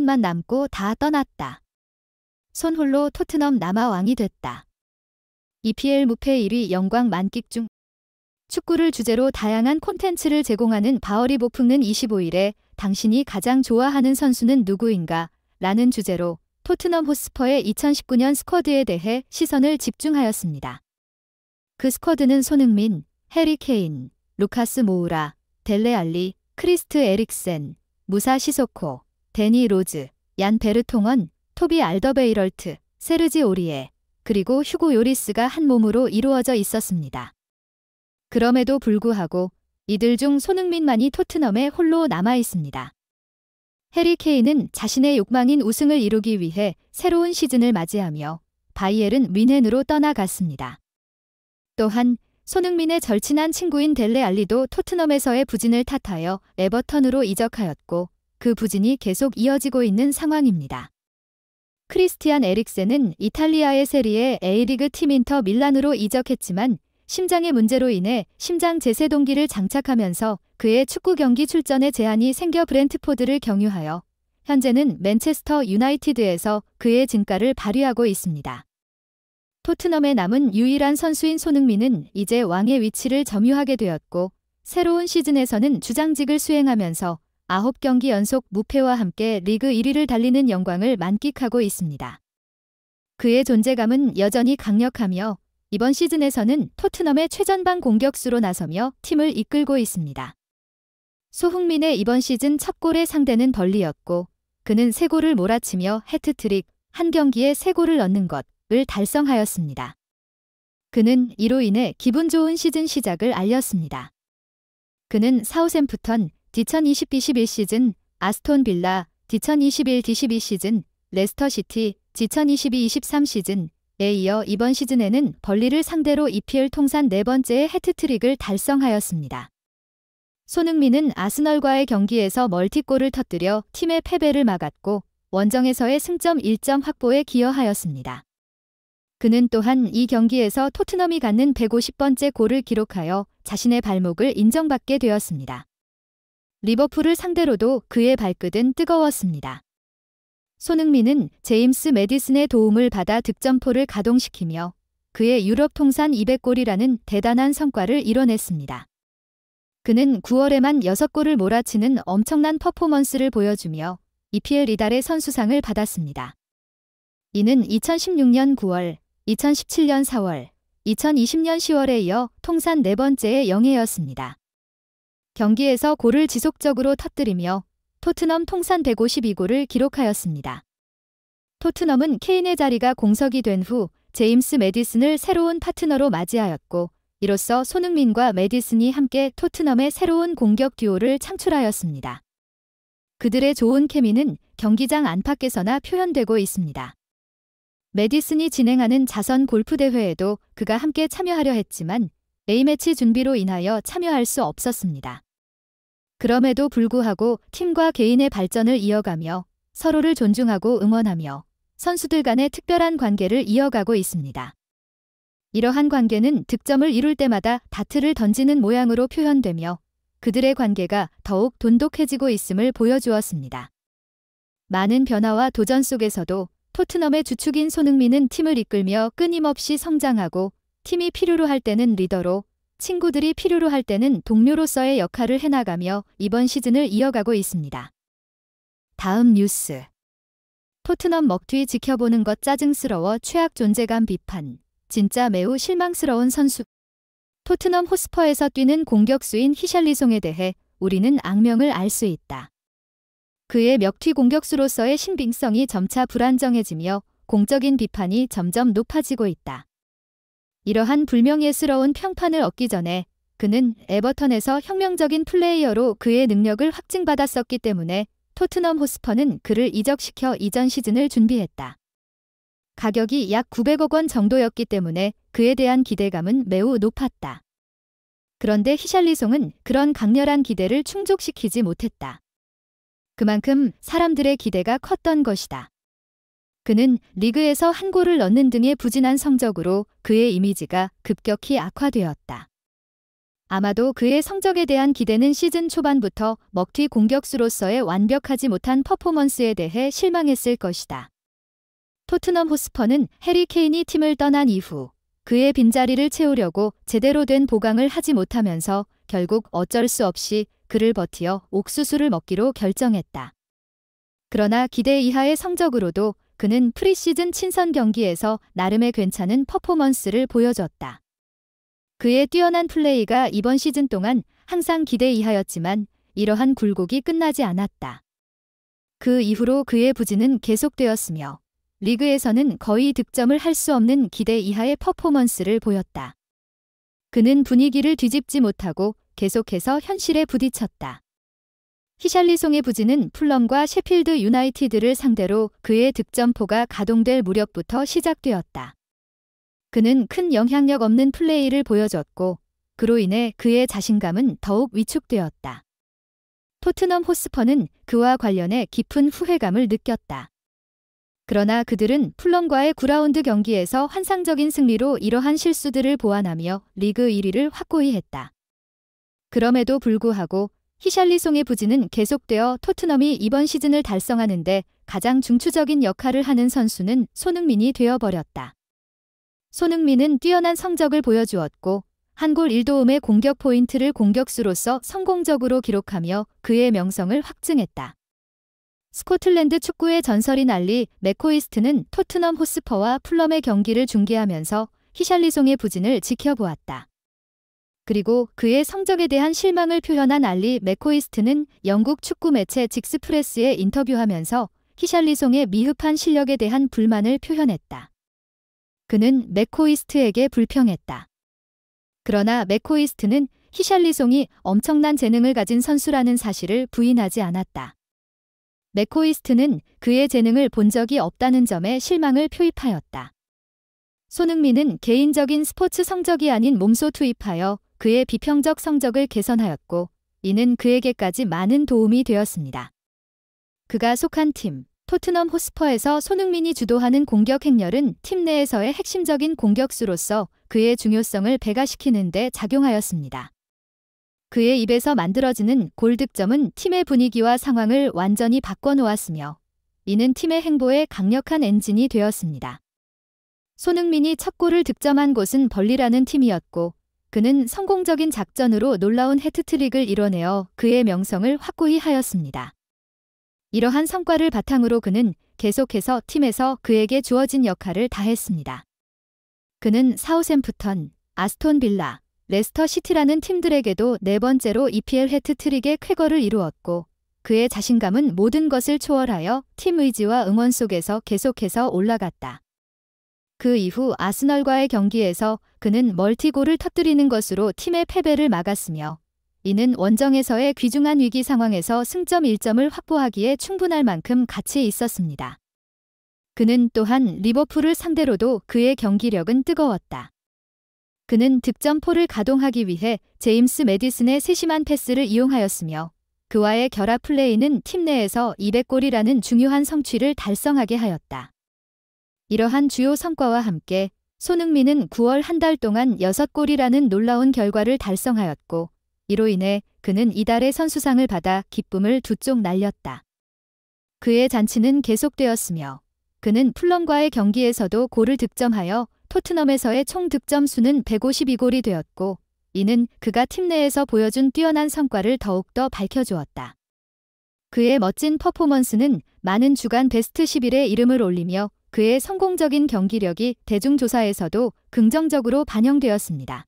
시즌만 남고 다 떠났다. 손 홀로 토트넘 남아 왕이 됐다. EPL 무패 1위 영광 만끽 중. 축구를 주제로 다양한 콘텐츠를 제공하는 바얼이 보풍는 25일에 당신이 가장 좋아하는 선수는 누구인가? 라는 주제로 토트넘 호스퍼의 2019년 스쿼드에 대해 시선을 집중하였습니다. 그 스쿼드는 손흥민, 해리 케인, 루카스 모우라, 델레 알리, 크리스트 에릭센, 무사 시소코, 데니 로즈, 얀 베르통원, 토비 알더베이럴트, 세르지 오리에, 그리고 휴고 요리스가 한 몸으로 이루어져 있었습니다. 그럼에도 불구하고 이들 중 손흥민만이 토트넘에 홀로 남아 있습니다. 해리 케인은 자신의 욕망인 우승을 이루기 위해 새로운 시즌을 맞이하며 바이에른 뮌헨으로 떠나갔습니다. 또한 손흥민의 절친한 친구인 델레 알리도 토트넘에서의 부진을 탓하여 에버턴으로 이적하였고 그 부진이 계속 이어지고 있는 상황입니다. 크리스티안 에릭센은 이탈리아의 세리에 A리그 팀 인터 밀란으로 이적했지만 심장의 문제로 인해 심장 제세 동기를 장착하면서 그의 축구 경기 출전에 제한이 생겨 브렌트포드를 경유하여 현재는 맨체스터 유나이티드에서 그의 진가를 발휘하고 있습니다. 토트넘에 남은 유일한 선수인 손흥민은 이제 왕의 위치를 점유하게 되었고 새로운 시즌에서는 주장직을 수행하면서 9경기 연속 무패와 함께 리그 1위를 달리는 영광을 만끽하고 있습니다. 그의 존재감은 여전히 강력하며 이번 시즌에서는 토트넘의 최전방 공격수로 나서며 팀을 이끌고 있습니다. 소흥민의 이번 시즌 첫 골의 상대는 벌리였고 그는 3골을 몰아치며 해트트릭, 한 경기에 3골을 넣는 것을 달성하였습니다. 그는 이로 인해 기분 좋은 시즌 시작을 알렸습니다. 그는 사우샘프턴, 2020-21 시즌, 아스톤 빌라, 2021-22 시즌, 레스터시티, 2022-23 시즌, 에 이어 이번 시즌에는 벌리를 상대로 EPL 통산 4번째의 해트트릭을 달성하였습니다. 손흥민은 아스널과의 경기에서 멀티골을 터뜨려 팀의 패배를 막았고 원정에서의 승점 1점 확보에 기여하였습니다. 그는 또한 이 경기에서 토트넘이 갖는 150번째 골을 기록하여 자신의 발목을 인정받게 되었습니다. 리버풀을 상대로도 그의 발끝은 뜨거웠습니다. 손흥민은 제임스 매디슨의 도움을 받아 득점포를 가동시키며 그의 유럽 통산 200골이라는 대단한 성과를 이뤄냈습니다. 그는 9월에만 6골을 몰아치는 엄청난 퍼포먼스를 보여주며 EPL 이달의 선수상을 받았습니다. 이는 2016년 9월, 2017년 4월, 2020년 10월에 이어 통산 4번째의 영예였습니다. 경기에서 골을 지속적으로 터뜨리며 토트넘 통산 152골을 기록하였습니다. 토트넘은 케인의 자리가 공석이 된 후 제임스 매디슨을 새로운 파트너로 맞이하였고 이로써 손흥민과 매디슨이 함께 토트넘의 새로운 공격 듀오를 창출하였습니다. 그들의 좋은 케미는 경기장 안팎에서나 표현되고 있습니다. 매디슨이 진행하는 자선 골프 대회에도 그가 함께 참여하려 했지만 A매치 준비로 인하여 참여할 수 없었습니다. 그럼에도 불구하고 팀과 개인의 발전을 이어가며 서로를 존중하고 응원하며 선수들 간의 특별한 관계를 이어가고 있습니다. 이러한 관계는 득점을 이룰 때마다 다트를 던지는 모양으로 표현되며 그들의 관계가 더욱 돈독해지고 있음을 보여주었습니다. 많은 변화와 도전 속에서도 토트넘의 주축인 손흥민은 팀을 이끌며 끊임없이 성장하고 팀이 필요로 할 때는 리더로 친구들이 필요로 할 때는 동료로서의 역할을 해나가며 이번 시즌을 이어가고 있습니다. 다음 뉴스. 토트넘 먹튀 지켜보는 것 짜증스러워 최악 존재감 비판. 진짜 매우 실망스러운 선수. 토트넘 호스퍼에서 뛰는 공격수인 히샬리송에 대해 우리는 악명을 알 수 있다. 그의 먹튀 공격수로서의 신빙성이 점차 불안정해지며 공적인 비판이 점점 높아지고 있다. 이러한 불명예스러운 평판을 얻기 전에 그는 에버턴에서 혁명적인 플레이어로 그의 능력을 확증받았었기 때문에 토트넘 호스퍼는 그를 이적시켜 이전 시즌을 준비했다. 가격이 약 900억 원 정도였기 때문에 그에 대한 기대감은 매우 높았다. 그런데 히샬리송은 그런 강렬한 기대를 충족시키지 못했다. 그만큼 사람들의 기대가 컸던 것이다. 그는 리그에서 한 골을 넣는 등의 부진한 성적으로 그의 이미지가 급격히 악화되었다. 아마도 그의 성적에 대한 기대는 시즌 초반부터 먹튀 공격수로서의 완벽하지 못한 퍼포먼스에 대해 실망했을 것이다. 토트넘 호스퍼는 해리 케인이 팀을 떠난 이후 그의 빈자리를 채우려고 제대로 된 보강을 하지 못하면서 결국 어쩔 수 없이 그를 버티어 옥수수를 먹기로 결정했다. 그러나 기대 이하의 성적으로도 그는 프리시즌 친선 경기에서 나름의 괜찮은 퍼포먼스를 보여줬다. 그의 뛰어난 플레이가 이번 시즌 동안 항상 기대 이하였지만 이러한 굴곡이 끝나지 않았다. 그 이후로 그의 부진은 계속되었으며 리그에서는 거의 득점을 할 수 없는 기대 이하의 퍼포먼스를 보였다. 그는 분위기를 뒤집지 못하고 계속해서 현실에 부딪혔다. 히샬리송의 부진은 풀럼과 셰필드 유나이티드를 상대로 그의 득점포가 가동될 무렵부터 시작되었다. 그는 큰 영향력 없는 플레이를 보여줬고 그로 인해 그의 자신감은 더욱 위축되었다. 토트넘 호스퍼는 그와 관련해 깊은 후회감을 느꼈다. 그러나 그들은 풀럼과의 9라운드 경기에서 환상적인 승리로 이러한 실수들을 보완하며 리그 1위를 확고히 했다. 그럼에도 불구하고 히샬리송의 부진은 계속되어 토트넘이 이번 시즌을 달성하는데 가장 중추적인 역할을 하는 선수는 손흥민이 되어버렸다. 손흥민은 뛰어난 성적을 보여주었고 한 골 1도움의 공격 포인트를 공격수로서 성공적으로 기록하며 그의 명성을 확증했다. 스코틀랜드 축구의 전설인 알리 맥코이스트는 토트넘 호스퍼와 풀럼의 경기를 중계하면서 히샬리송의 부진을 지켜보았다. 그리고 그의 성적에 대한 실망을 표현한 알리 맥코이스트는 영국 축구 매체 직스프레스에 인터뷰하면서 히샬리송의 미흡한 실력에 대한 불만을 표현했다. 그는 맥코이스트에게 불평했다. 그러나 맥코이스트는 히샬리송이 엄청난 재능을 가진 선수라는 사실을 부인하지 않았다. 맥코이스트는 그의 재능을 본 적이 없다는 점에 실망을 표입하였다. 손흥민은 개인적인 스포츠 성적이 아닌 몸소 투입하여 그의 비평적 성적을 개선하였고 이는 그에게까지 많은 도움이 되었습니다. 그가 속한 팀, 토트넘 호스퍼에서 손흥민이 주도하는 공격 행렬은 팀 내에서의 핵심적인 공격수로서 그의 중요성을 배가시키는 데 작용하였습니다. 그의 입에서 만들어지는 골 득점은 팀의 분위기와 상황을 완전히 바꿔놓았으며 이는 팀의 행보에 강력한 엔진이 되었습니다. 손흥민이 첫 골을 득점한 곳은 벌리라는 팀이었고 그는 성공적인 작전으로 놀라운 해트트릭을 이뤄내어 그의 명성을 확고히 하였습니다. 이러한 성과를 바탕으로 그는 계속해서 팀에서 그에게 주어진 역할을 다했습니다. 그는 사우샘프턴, 아스톤 빌라, 레스터 시티라는 팀들에게도 네 번째로 EPL 해트트릭의 쾌거를 이루었고 그의 자신감은 모든 것을 초월하여 팀 의지와 응원 속에서 계속해서 올라갔다. 그 이후 아스널과의 경기에서 그는 멀티골을 터뜨리는 것으로 팀의 패배를 막았으며 이는 원정에서의 귀중한 위기 상황에서 승점 1점을 확보하기에 충분할 만큼 가치 있었습니다. 그는 또한 리버풀을 상대로도 그의 경기력은 뜨거웠다. 그는 득점포를 가동하기 위해 제임스 매디슨의 세심한 패스를 이용하였으며 그와의 결합 플레이는 팀 내에서 200골이라는 중요한 성취를 달성하게 하였다. 이러한 주요 성과와 함께 손흥민은 9월 한 달 동안 6골이라는 놀라운 결과를 달성하였고 이로 인해 그는 이달의 선수상을 받아 기쁨을 두 쪽 날렸다. 그의 잔치는 계속되었으며 그는 풀럼과의 경기에서도 골을 득점하여 토트넘에서의 총 득점 수는 152골이 되었고 이는 그가 팀 내에서 보여준 뛰어난 성과를 더욱더 밝혀주었다. 그의 멋진 퍼포먼스는 많은 주간 베스트 11에 이름을 올리며 그의 성공적인 경기력이 대중조사에서도 긍정적으로 반영되었습니다.